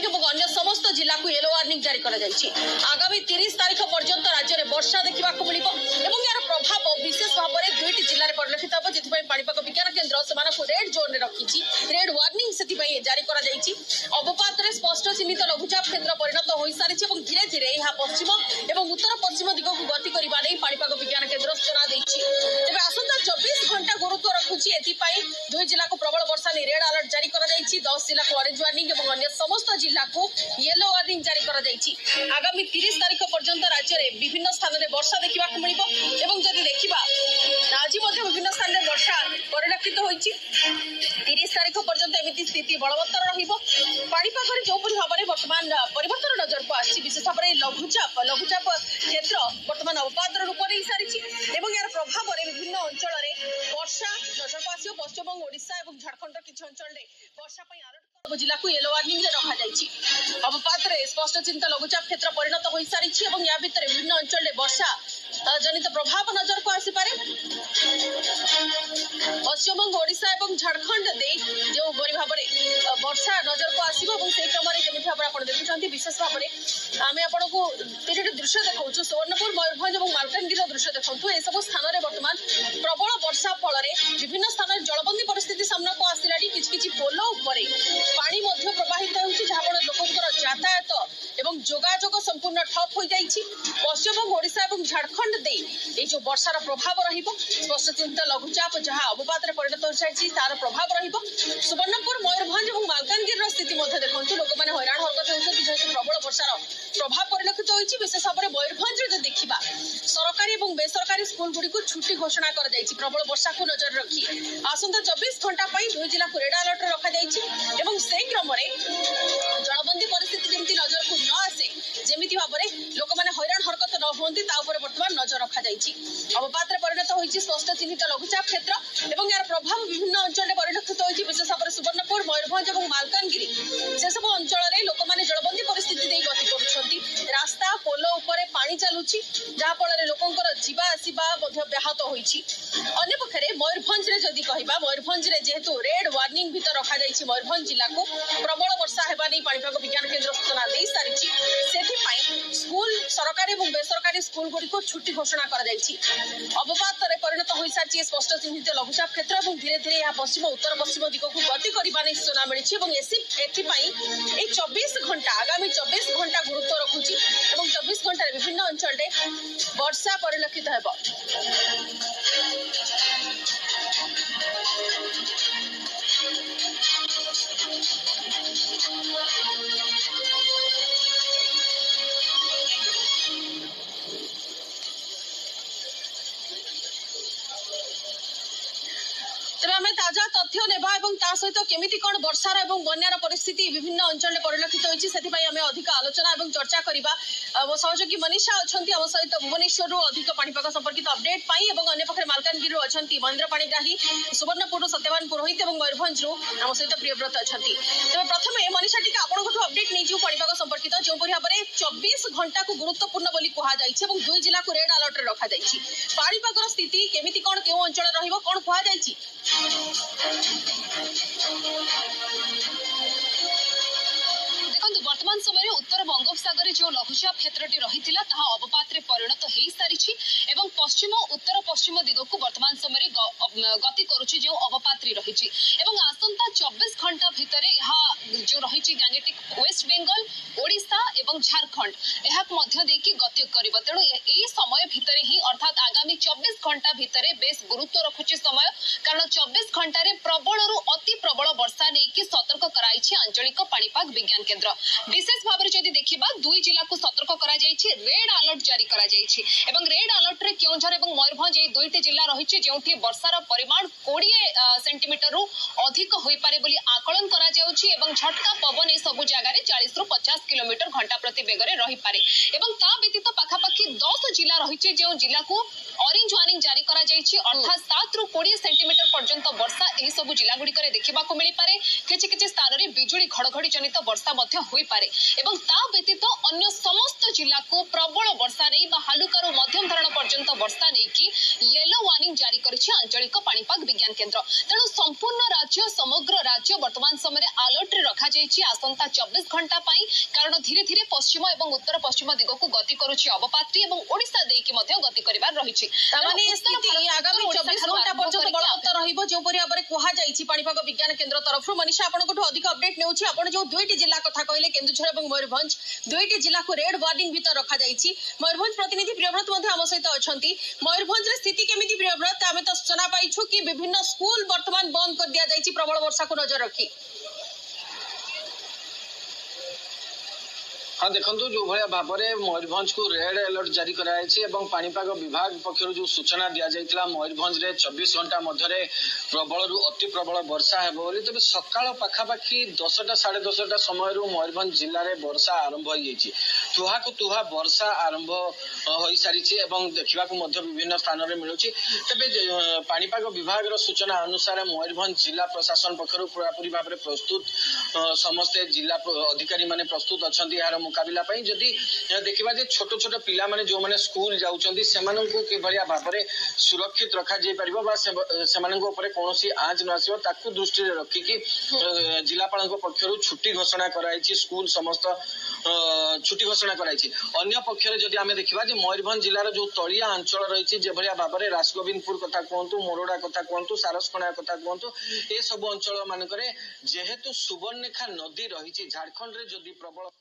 Warning और अन्य समस्त जिला को येलो वार्निंग जारी करा जायछि। आगामी 30 तारिख पर्यंत राज्य में वर्षा देखा मिलिबो एवं यार प्रभाव विशेष भाव में दुईटी जिले में परिलक्षित होब, जेथिपाई पाणीपाग विज्ञान केन्द्र सेमानकु रेड जोन रे रखिछि। रेड वार्निंग सेथिपाई जारी करा जायछि। अवपात रे स्पष्ट चिन्हित लघुचाप क्षेत्र परिणत होई सारिछि एवं धीरे धीरे यह पश्चिम एवं उत्तर पश्चिम दिग को गति करबा नै पाणीपाग विज्ञान केन्द्र सूचना दैछि। तेबे आसंता 24 घंटा गुरुत्व रखुछि। एथिपाई दुई जिला को प्रबल वर्षा नै रेड अलर्ट जारी करा जायछि। 10 जिला को ऑरेंज वार्निंग एवं अन्य समस्त जिला को येलो वार्निंग जारी करा जायछि। आगामी 30 तारिख पर्यंत राज्य में विभिन्न स्थान में वर्षा देखा मिलिबो एवं जदि देखिबा आज विभिन्न स्थान में वर्षा परिलक्षित होइछि। 30 तारिख पर्यंत एमिति स्थिति बलवत्तर रहिबो। पाणीपाग जो भाव में वर्तमान परिवर्तन नजर को आछि, विशेष भाव में लघुचाप क्षेत्र वर्तमान अवपात रूप नहीं सारी एवं यार प्रभाव में विभिन्न अंचल में वर्षा नजर को आसियो। पश्चिमबंग ओडिशा और झारखंड किछि अंचल में वर्षा अलर्ट जिला को येलो वार्निंग रे रखा जायछि। अवपात रे स्पष्ट चिंता लघुचाप क्षेत्र परिणत होई सारिछि एवं या भितर विभिन्न अंचल में वर्षा जनित प्रभाव नजर को आसी पारे। पश्चिमबंग ओडिशा और झारखंड दे जो बड़ी भाव में वर्षा नजर को आसिबो एवं से क्रम में जेमिति भाव आपण देखुछंती विशेष भाव में आमे आपण को तीनोटी दृश्य देखाउछु। सुवर्णपुर, मयूरभंज और मालकानगिरी दृश्य देखंतु। ए सब स्थान में वर्तमान प्रबल वर्षा फल विभिन्न स्थान जलबंदी परिस्थिति सामना को आसिलानी। किछि पोल उपरे पानी मध्य प्रवाहित होउछि, जहा फल लोकंकर यातायात एवं जोगाजोग संपूर्ण ठप हो जाइछि। पश्चिमबंग ओडिशा और झारखंड दे ए जो वर्षार प्रभाव रहिबो। स्पष्ट चिंता लघुचाप जहा अवपात रे परिणत हो जाइछि तार प्रभाव रहिबो। सुवर्णपुर, मयूरभंज और मालकानगिरी स्थिति मध्य देखंतु। लोक माने हैरान हरकत होउछथि जेहेतु प्रबल वर्षार प्रभाव परिलक्षित होइछि। विशेष भाव में मयूरभंज रे देखिबा सरकारी और बेसरकारी स्कूल गुडी को छुट्टी घोषणा कर जाइछि। प्रबल वर्षा को नजर रखी आसंता 24 घंटा पई दुई जिला को रेड अलर्ट रखा जाइछि एवं से क्रम में जलबंदी परिस्थिति जेमिति नजर को न आसे, जेमिति भाव में लोक माने हैरान हरकत न होंती ता ऊपर वर्तमान नजर रखा जाइछि। अवपात रे परिणत होइछि स्पष्ट चिन्हित लघुचाप क्षेत्र एवं यार प्रभाव विभिन्न अंचल में परिलक्षित होइछि। विशेष भाव में सुवर्णपुर, मयूरभंज और मालकानगिरी से सब अंचल में लोक माने जलबंदी परिस्थिति दे गति करुछंती। रास्ता पोल उपरे पानी चलुछि, जहा फल लोकंकर जीवा आसीबा मध्य व्याहत होइछि। अन्य पक्षरे मयूरभंज रे जदि कहिबा, मयूरभंज रे जेहेतु रेड वार्निंग भीतर रखा जाइछि, मयूरभंज जिला को प्रबल वर्षा हेबा नै पाणीपाग विज्ञान केन्द्र सूचना दे सारिछि। सेथिपाई स्कूल, सरकारी और बेसरकारी स्कूल गुडी को छुट्टी घोषणा कर जाइछि। अवपात रे परिणत होई सारिछि स्पष्ट चिन्हित लघुचाप क्षेत्र एवं धीरे धीरे यह पश्चिम उत्तर पश्चिम दिग को गति करबा नै सूचना मिलिछि एवं एथिपाई ए 24 घंटा आगामी 24 घंटा गुरुत्व रखुछि एवं 24 घंटा विभिन्न अंचल रे वर्षा परिलक्षित हेबो। ताजा तथ्य नेबा एवं ता सहित केमिति कोन वर्षार एवं बन्यार परिस्थिति विभिन्न अंचल में परिलक्षित होइछि सेथिपाई आमे अधिक आलोचना एवं चर्चा करिबा। मो सहयोगी मनीषा अछंती हम सहित भुवनेश्वर रु अधिक पाणीपाग संपर्कित अपडेट पाई एवं अन्य पखरे मालकानगिरी रु अछंती महेंद्र पाणीग्राही, सुवर्णपुर रु सत्यवान पुरोहित एवं मयूरभंज रु हम सहित प्रियव्रत अछंती। तबे प्रथमे मनीषा टिका आपनकठु अपडेट नै जो पाणीपाग संपर्कित जो परि भाबरे 24 घंटा को गुरुत्वपूर्ण बोली कहा जाइछि एवं दुई जिला को रेड अलर्ट रे रखा जाइछि। पाणीपागर स्थिति केमिति कोन केउ अंचल रहिबो कोन कहा जाइछि? देखो वर्तमान समय उत्तर बंगोपसागर जो लघुचाप क्षेत्रटी रही अवपात परिणत हो सारी एवं पश्चिम उत्तर पश्चिम दिग को वर्तमान समय गति करुच्ची जो अवपात रही आसंता 24 घंटा भितर जो रही गैंगेटिक वेस्ट बेंगल, ओडिशा एवं झारखंड यह गति कर तेणु यही समय भितर ही अर्थात आगामी 24 घंटा भितर बेस गुरुत्व रखुची समय कारण 24 घंटे प्रबल रु अति प्रबल वर्षा नहीं सतर्क कराई आंचलिक पाणीपाग विज्ञान केन्द्र। विशेष भाव में जदि देखा दुई जिला को सतर्क करा रेड अलर्ट जारी करा एवं रेड अलर्ट रे केउंझर एवं मयूरभंज ये दुईटी जिला रही जो वर्षार परिमाण 20 सेंटीमीटर रु अधिक होई पारे बोली आकलन करा जाउछि एवं झटका पवन ए सब जगह 40 रु 50 किलोमीटर घंटा प्रति बेग रे रही पारे एवं ता व्यतीत पाखापाखि 10 जिला रही जो जिला को ऑरेंज वार्निंग जारी करा जायछि अर्थात 7 रु 20 सेंटीमीटर पर्यंत वर्षा एही सब जिला गुडी करे देखिबा को मिली पारे किछि किछि स्थान रे बिजुली घड़घड़ी जनित वर्षा मध्य होई पारे एवं ता व्यतीत अन्य समस्त जिला को प्रबल वर्षा नै बा हालुकारू मध्यम धरण पर्यंत वर्षा नै कि येलो वार्निंग जारी करिछि आंचलिक पाणीपाग विज्ञान केंद्र तेणु संपूर्ण राज्य समग्र राज्य वर्तमान समय अलर्ट रे रखा जायछि आसंता 24 घंटा पाई कारण धीरे धीरे पश्चिम एवं उत्तर पश्चिम दिग को गति करुछि अवपात्री एवं ओडिशा देई कि मध्य गति करिबार रहिछि तामाने स्थिति आगामी 24 घंटा पर्यंत बलवत्तर रहिबो जो परि भाबरे कोहा जायछि पाणीपाग विज्ञान केंद्र तरफ मनीषा आपनकठु अधिक अपडेट नेउछि आपण जो दुईटी जिल्ला कथा कहले केन्दुझर एवं मयूरभंज दुईटी जिल्ला को रेड वार्निंग भीतर रखा जायछि मयूरभंज प्रतिनिधि प्रियव्रत मध्ये आम सहित अछंती मयूरभंज रे स्थिति केमिति प्रियव्रत आमे तो सूचना पाइछु कि विभिन्न स्कूल वर्तमान बंद कर दिया जायछि प्रबल वर्षा को नजर रखी हाँ देखो जो भाया भाव में मयूरभंज को रेड अलर्ट जारी कराई पाणीपाग विभाग पक्षर जो सूचना दि जाता मयूरभंज में 24 घंटा मध्य प्रबल रु अति प्रबल वर्षा है बोली तेज सकाल पखापाखि 10टा 10:30 समय मयूरभंज जिले में वर्षा आरंभ हो जाइए तुहा को तुहा वर्षा आरंभ हो सारी देखा विभिन्न स्थान में मिलूँ तेज पाणीपाग विभाग सूचना अनुसार मयूरभंज जिला प्रशासन पक्षर पूरापूरी भाव में प्रस्तुत समस्ते जिला अधिकारी माने प्रस्तुत अच्छा यार मुकाबिला जदि देखा छोट छोट पिला माने जो माने स्कूल जाउछंती सेमानंकु किभलिया भाबरे सुरक्षित रखा जाय परिबो बा सेमानंकु ऊपर कोनोसी आंच न आसीबो ताकु दृष्टि रे रखी कि जिलापालक पक्षरु छुट्टी घोषणा कराइछि स्कूल समस्त छुट्टी घोषणा कराइछि अन्य पक्षरे जदि आमे देखिबा जे मयूरभंज जिल्लार जो तळिया अंचल रहिछि जेभलिया भाबरे राजगोविंदपुर कथा कहंतु मोरोडा कथा कहंतु सारसकणा कथा कहंतु ए सब अंचल मानकरे जेहेतु सुवर्णरेखा नदी रहिछि झारखंड रे जदि प्रबल